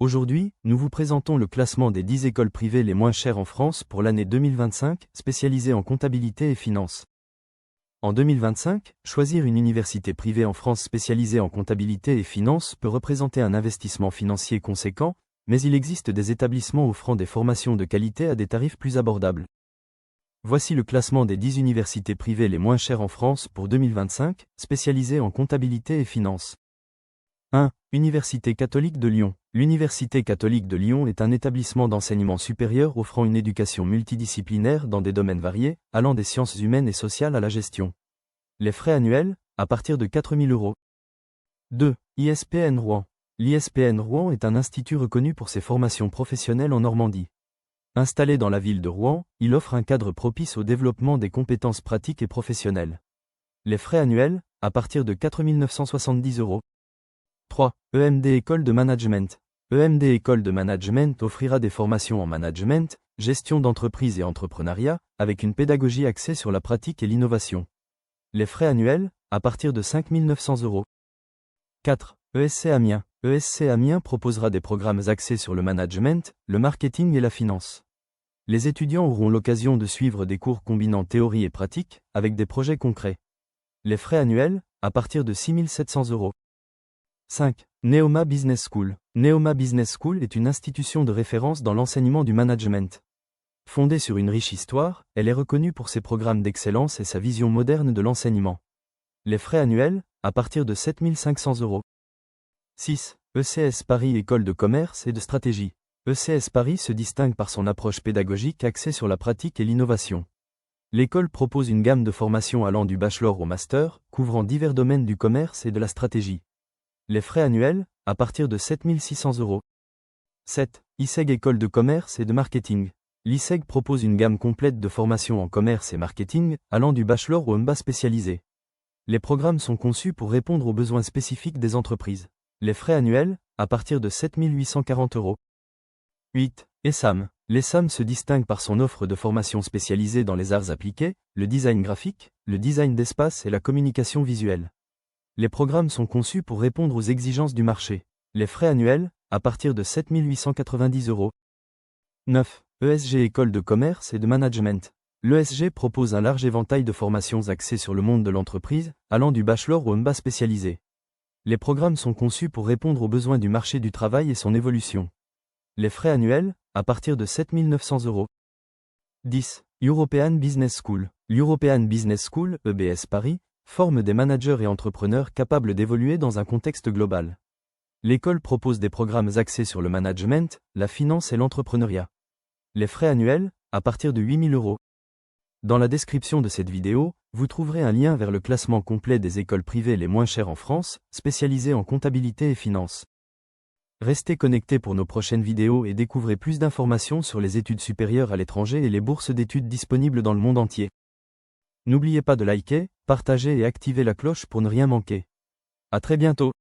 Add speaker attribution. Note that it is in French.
Speaker 1: Aujourd'hui, nous vous présentons le classement des 10 écoles privées les moins chères en France pour l'année 2025, spécialisées en comptabilité et finance. En 2025, choisir une université privée en France spécialisée en comptabilité et finance peut représenter un investissement financier conséquent, mais il existe des établissements offrant des formations de qualité à des tarifs plus abordables. Voici le classement des 10 universités privées les moins chères en France pour 2025, spécialisées en comptabilité et finance. 1. Université catholique de Lyon. L'Université catholique de Lyon est un établissement d'enseignement supérieur offrant une éducation multidisciplinaire dans des domaines variés, allant des sciences humaines et sociales à la gestion. Les frais annuels, à partir de 4 000 €. 2. ISPN Rouen. L'ISPN Rouen est un institut reconnu pour ses formations professionnelles en Normandie. Installé dans la ville de Rouen, il offre un cadre propice au développement des compétences pratiques et professionnelles. Les frais annuels, à partir de 4 970 €. 3. EMD École de Management. EMD École de Management offrira des formations en management, gestion d'entreprise et entrepreneuriat, avec une pédagogie axée sur la pratique et l'innovation. Les frais annuels, à partir de 5 900 €. 4. ESC Amiens. ESC Amiens proposera des programmes axés sur le management, le marketing et la finance. Les étudiants auront l'occasion de suivre des cours combinant théorie et pratique, avec des projets concrets. Les frais annuels, à partir de 6 700 €. 5. Neoma Business School. Neoma Business School est une institution de référence dans l'enseignement du management. Fondée sur une riche histoire, elle est reconnue pour ses programmes d'excellence et sa vision moderne de l'enseignement. Les frais annuels, à partir de 7 500 €. 6. ECS Paris École de commerce et de stratégie. ECS Paris se distingue par son approche pédagogique axée sur la pratique et l'innovation. L'école propose une gamme de formations allant du bachelor au master, couvrant divers domaines du commerce et de la stratégie. Les frais annuels, à partir de 7 600 €. 7. ISEG École de commerce et de marketing. L'ISEG propose une gamme complète de formations en commerce et marketing, allant du bachelor au MBA spécialisé. Les programmes sont conçus pour répondre aux besoins spécifiques des entreprises. Les frais annuels, à partir de 7 840 €. 8. ESAM. L'ESAM se distingue par son offre de formations spécialisées dans les arts appliqués, le design graphique, le design d'espace et la communication visuelle. Les programmes sont conçus pour répondre aux exigences du marché. Les frais annuels, à partir de 7 890 €. 9. ESG École de commerce et de management. L'ESG propose un large éventail de formations axées sur le monde de l'entreprise, allant du bachelor au MBA spécialisé. Les programmes sont conçus pour répondre aux besoins du marché du travail et son évolution. Les frais annuels, à partir de 7 900 €. 10. European Business School. L'European Business School, EBS Paris, forme des managers et entrepreneurs capables d'évoluer dans un contexte global. L'école propose des programmes axés sur le management, la finance et l'entrepreneuriat. Les frais annuels, à partir de 8 000 €. Dans la description de cette vidéo, vous trouverez un lien vers le classement complet des écoles privées les moins chères en France, spécialisées en comptabilité et finance. Restez connectés pour nos prochaines vidéos et découvrez plus d'informations sur les études supérieures à l'étranger et les bourses d'études disponibles dans le monde entier. N'oubliez pas de liker, partager et activer la cloche pour ne rien manquer. À très bientôt.